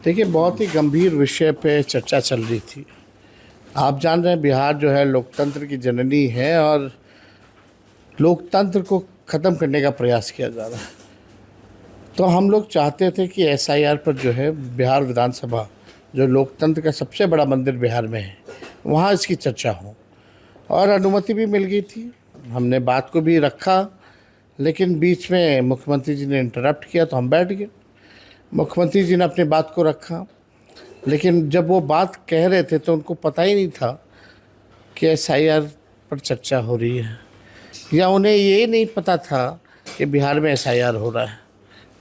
देखिए, बहुत ही गंभीर विषय पे चर्चा चल रही थी। आप जान रहे हैं बिहार जो है लोकतंत्र की जननी है और लोकतंत्र को ख़त्म करने का प्रयास किया जा रहा है। तो हम लोग चाहते थे कि एसआईआर पर जो है बिहार विधानसभा जो लोकतंत्र का सबसे बड़ा मंदिर बिहार में है, वहाँ इसकी चर्चा हो और अनुमति भी मिल गई थी। हमने बात को भी रखा, लेकिन बीच में मुख्यमंत्री जी ने इंटरप्ट किया तो हम बैठ गए। मुख्यमंत्री जी ने अपनी बात को रखा, लेकिन जब वो बात कह रहे थे तो उनको पता ही नहीं था कि एसआईआर पर चर्चा हो रही है, या उन्हें ये नहीं पता था कि बिहार में एसआईआर हो रहा है।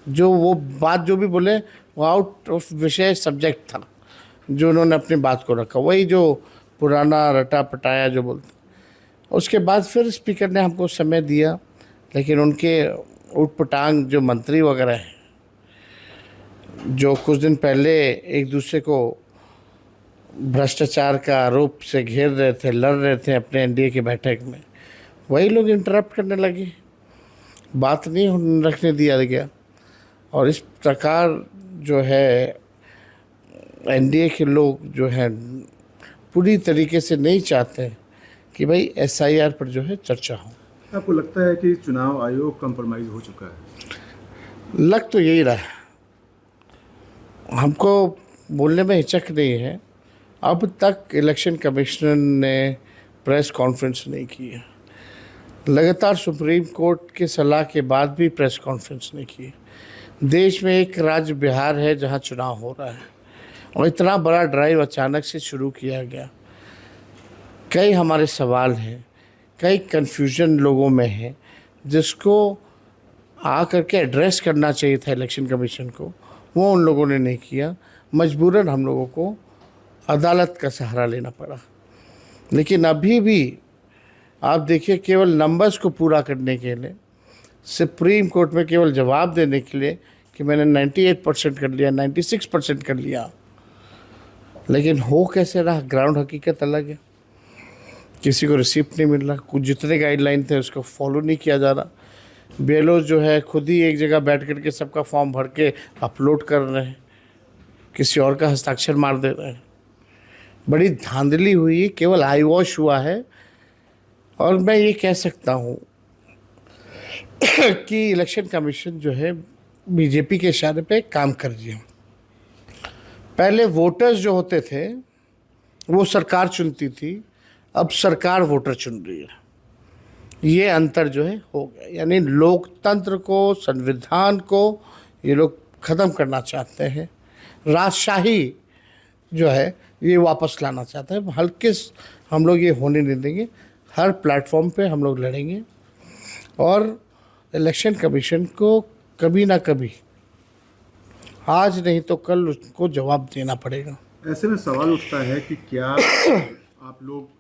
जो वो बात जो भी बोले वो आउट ऑफ विषय सब्जेक्ट था, जो उन्होंने अपनी बात को रखा, वही जो पुराना रटा पटाया जो बोलते। उसके बाद फिर स्पीकर ने हमको समय दिया, लेकिन उनके उटपटांग जो मंत्री वगैरह हैं, जो कुछ दिन पहले एक दूसरे को भ्रष्टाचार का आरोप से घेर रहे थे, लड़ रहे थे अपने एनडीए की बैठक में, वही लोग इंटरप्ट करने लगे, बात नहीं रखने दिया गया। और इस प्रकार जो है एनडीए के लोग जो हैं पूरी तरीके से नहीं चाहते कि भाई एसआईआर पर जो है चर्चा हो। आपको लगता है कि चुनाव आयोग कंप्रोमाइज़ हो चुका है? लग तो यही रहा है, हमको बोलने में हिचक नहीं है। अब तक इलेक्शन कमिश्नर ने प्रेस कॉन्फ्रेंस नहीं की है, लगातार सुप्रीम कोर्ट के सलाह के बाद भी प्रेस कॉन्फ्रेंस नहीं की है। देश में एक राज्य बिहार है जहां चुनाव हो रहा है और इतना बड़ा ड्राइव अचानक से शुरू किया गया। कई हमारे सवाल हैं, कई कन्फ्यूजन लोगों में है, जिसको आ करके एड्रेस करना चाहिए था इलेक्शन कमीशन को, वो उन लोगों ने नहीं किया। मजबूरन हम लोगों को अदालत का सहारा लेना पड़ा। लेकिन अभी भी आप देखिए, केवल नंबर्स को पूरा करने के लिए सुप्रीम कोर्ट में केवल जवाब देने के लिए कि मैंने 98% कर लिया, 96% कर लिया, लेकिन हो कैसे रहा, ग्राउंड हकीकत अलग है। किसी को रिसिप्ट नहीं मिल रहा, कुछ जितने गाइडलाइन थे उसको फॉलो नहीं किया जा रहा। बीएलओ जो है खुद ही एक जगह बैठ करके सबका फॉर्म भर के अपलोड कर रहे हैं, किसी और का हस्ताक्षर मार दे रहे हैं। बड़ी धांधली हुई, केवल आई वॉश हुआ है। और मैं ये कह सकता हूँ कि इलेक्शन कमीशन जो है बीजेपी के इशारे पे काम कर रही है। पहले वोटर्स जो होते थे वो सरकार चुनती थी, अब सरकार वोटर चुन रही है। ये अंतर जो है हो गया, यानी लोकतंत्र को, संविधान को ये लोग ख़त्म करना चाहते हैं। राजशाही जो है ये वापस लाना चाहते हैं। हल्के हम लोग ये होने नहीं देंगे, हर प्लेटफॉर्म पे हम लोग लड़ेंगे और इलेक्शन कमीशन को कभी ना कभी, आज नहीं तो कल, उसको जवाब देना पड़ेगा। ऐसे में सवाल उठता है कि क्या आप लोग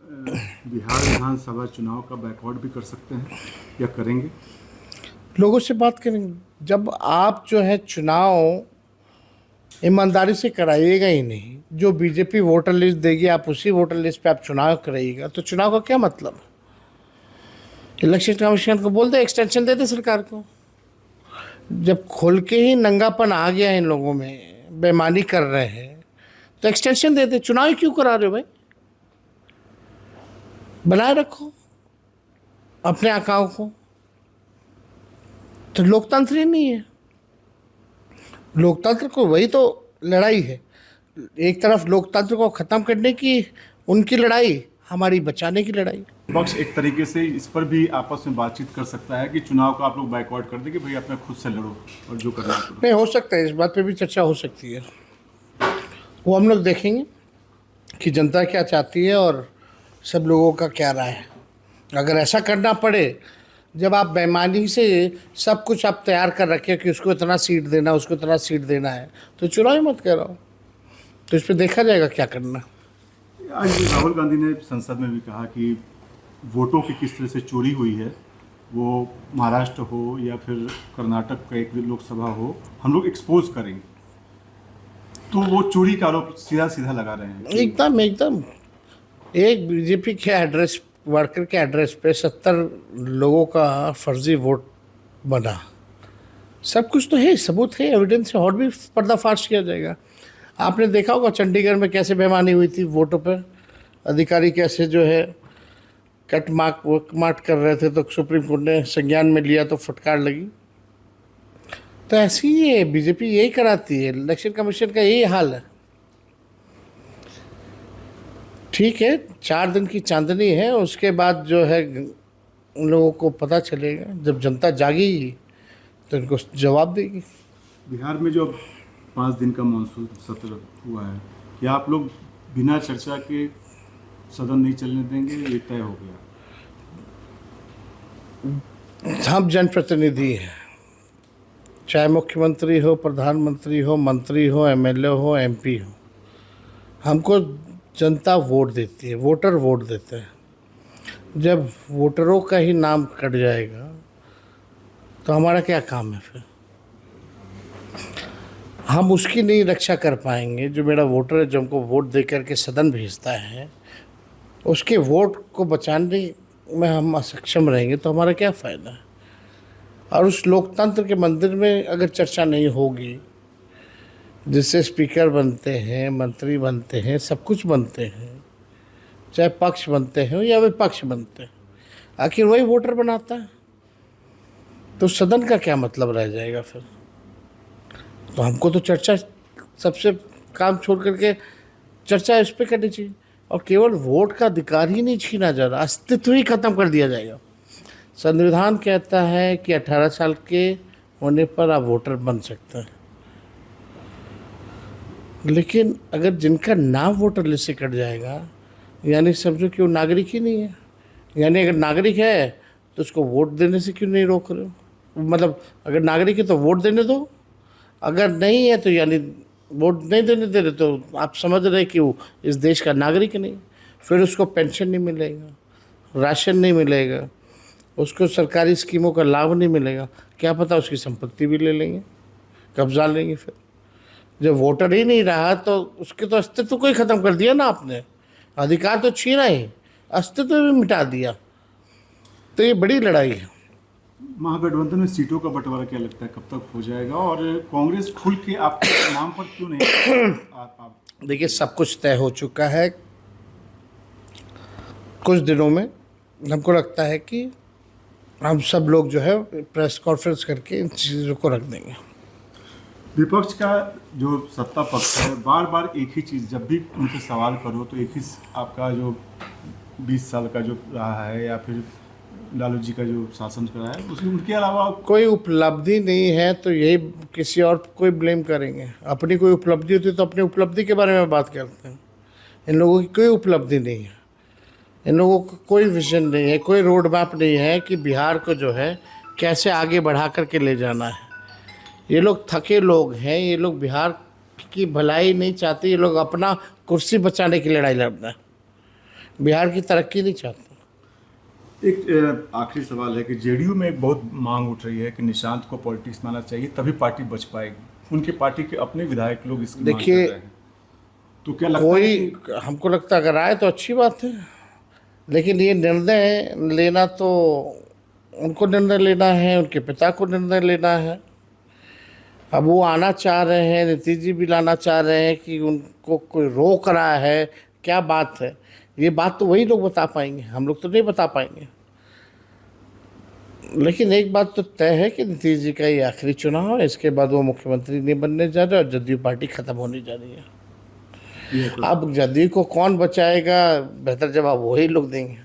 बिहार विधानसभा चुनाव का बैकआउट भी कर सकते हैं या करेंगे? लोगों से बात करेंगे। जब आप जो है चुनाव ईमानदारी से कराइएगा ही नहीं, जो बीजेपी वोटर लिस्ट देगी आप उसी वोटर लिस्ट पे आप चुनाव कराइएगा, तो चुनाव का क्या मतलब है? इलेक्शन कमीशन को बोल दे एक्सटेंशन दे दे सरकार को। जब खोल के ही नंगापन आ गया इन लोगों में, बेईमानी कर रहे हैं, तो एक्सटेंशन दे दे। चुनाव क्यों करा रहे हो भाई? बनाए रखो अपने आकाओं को। तो लोकतंत्र ही नहीं है। लोकतंत्र को वही तो लड़ाई है, एक तरफ लोकतंत्र को ख़त्म करने की उनकी लड़ाई, हमारी बचाने की लड़ाई। पक्ष एक तरीके से इस पर भी आपस में बातचीत कर सकता है कि चुनाव का आप लोग बैकआउट कर दें कि भाई अपने खुद से लड़ो और जो करना है। नहीं, हो सकता है, इस बात पे भी चर्चा हो सकती है। वो हम लोग देखेंगे कि जनता क्या चाहती है और सब लोगों का क्या राय है। अगर ऐसा करना पड़े, जब आप बेईमानी से सब कुछ आप तैयार कर रखे कि उसको इतना सीट देना, उसको इतना सीट देना है, तो चुनाव ही मत कराओ। तो इस पर देखा जाएगा क्या करना। आज राहुल गांधी ने संसद में भी कहा कि वोटों की किस तरह से चोरी हुई है, वो महाराष्ट्र हो या फिर कर्नाटक का एक लोकसभा हो, हम लोग एक्सपोज करेंगे। तो वो चोरी का आरोप सीधा सीधा लगा रहे हैं। एकदम एकदम एक बीजेपी के एड्रेस, वर्कर के एड्रेस पे 70 लोगों का फर्जी वोट बना। सब कुछ तो है, सबूत है, एविडेंस है, और भी पर्दाफाश किया जाएगा। आपने देखा होगा चंडीगढ़ में कैसे बेईमानी हुई थी वोटों पर, अधिकारी कैसे जो है कट मार्क कर रहे थे, तो सुप्रीम कोर्ट ने संज्ञान में लिया तो फटकार लगी। तो ऐसी ही है बीजेपी, यही कराती है, इलेक्शन कमीशन का यही हाल है। ठीक है, 4 दिन की चांदनी है, उसके बाद जो है उन लोगों को पता चलेगा, जब जनता जागेगी तो इनको जवाब देगी। बिहार में जो 5 दिन का मानसून सत्र हुआ है, क्या आप लोग बिना चर्चा के सदन नहीं चलने देंगे, ये तय हो गया? हम जनप्रतिनिधि हैं, चाहे मुख्यमंत्री हो, प्रधानमंत्री हो, मंत्री हो, एमएलए हो, एमपी हो, हमको जनता वोट देती है, वोटर वोट देते हैं। जब वोटरों का ही नाम कट जाएगा तो हमारा क्या काम है फिर? हम उसकी नहीं रक्षा कर पाएंगे। जो मेरा वोटर है, जो हमको वोट दे करके सदन भेजता है, उसके वोट को बचाने में हम असक्षम रहेंगे तो हमारा क्या फ़ायदा है? और उस लोकतंत्र के मंदिर में अगर चर्चा नहीं होगी, जिससे स्पीकर बनते हैं, मंत्री बनते हैं, सब कुछ बनते हैं, चाहे पक्ष बनते हैं या विपक्ष बनते हैं, आखिर वही वोटर बनाता है, तो सदन का क्या मतलब रह जाएगा फिर? तो हमको तो चर्चा, सबसे काम छोड़ करके चर्चा इस पर करनी चाहिए। और केवल वोट का अधिकार ही नहीं छीना जा रहा, अस्तित्व ही खत्म कर दिया जाएगा। संविधान कहता है कि 18 साल के होने पर आप वोटर बन सकते हैं, लेकिन अगर जिनका नाम वोटर लिस्ट से कट जाएगा, यानी समझो कि वो नागरिक ही नहीं है। यानी अगर नागरिक है तो उसको वोट देने से क्यों नहीं रोक रहे हो? मतलब अगर नागरिक है तो वोट देने दो, अगर नहीं है तो यानी वोट नहीं देने दे रहे, तो आप समझ रहे कि वो इस देश का नागरिक नहीं। फिर उसको पेंशन नहीं मिलेगा, राशन नहीं मिलेगा, उसको सरकारी स्कीमों का लाभ नहीं मिलेगा, क्या पता उसकी संपत्ति भी ले लेंगे, कब्जा लेंगे। फिर जब वोटर ही नहीं रहा तो उसके तो अस्तित्व को ही ख़त्म कर दिया ना आपने, अधिकार तो छीना ही, अस्तित्व भी मिटा दिया। तो ये बड़ी लड़ाई है। महागठबंधन में सीटों का बंटवारा क्या लगता है कब तक हो जाएगा, और कांग्रेस खुल के आपके नाम पर क्यों नहीं आप? देखिए, सब कुछ तय हो चुका है। कुछ दिनों में हमको लगता है कि हम सब लोग जो है प्रेस कॉन्फ्रेंस करके इन चीज़ों को रख देंगे। विपक्ष का जो सत्ता पक्ष है, बार बार एक ही चीज़, जब भी उनसे सवाल करो तो एक ही, आपका जो 20 साल का जो रहा है या फिर लालू जी का जो शासन रहा है, उसमें उनके अलावा कोई उपलब्धि नहीं है तो यही किसी और कोई ब्लेम करेंगे। अपनी कोई उपलब्धि होती तो अपनी उपलब्धि के बारे में बात करते हैं। इन लोगों की कोई उपलब्धि नहीं है, इन लोगों को कोई विजन नहीं है, कोई रोड मैप नहीं है कि बिहार को जो है कैसे आगे बढ़ा करके ले जाना है। ये लोग थके लोग हैं, ये लोग बिहार की भलाई नहीं चाहते, ये लोग अपना कुर्सी बचाने की लड़ाई लड़ना है, बिहार की तरक्की नहीं चाहते। एक आखिरी सवाल है कि जेडीयू में एक बहुत मांग उठ रही है कि निशांत को पॉलिटिक्स में आना चाहिए, तभी पार्टी बच पाएगी। उनकी पार्टी के अपने विधायक लोग इसकी मांग कर रहे हैं, तो क्या लगता है कोई, हमको लगता है अगर आए तो अच्छी बात है, लेकिन ये निर्णय लेना तो उनको निर्णय लेना है, उनके पिता को निर्णय लेना है। अब वो आना चाह रहे हैं, नीतीश जी भी लाना चाह रहे हैं कि उनको कोई रोक रहा है, क्या बात है? ये बात तो वही लोग बता पाएंगे, हम लोग तो नहीं बता पाएंगे। लेकिन एक बात तो तय है कि नीतीश जी का ये आखिरी चुनाव है, इसके बाद वो मुख्यमंत्री नहीं बनने जा रहे और जदयू पार्टी खत्म होने जा रही है। अब जदयू को कौन बचाएगा, बेहतर जवाब वही लोग देंगे।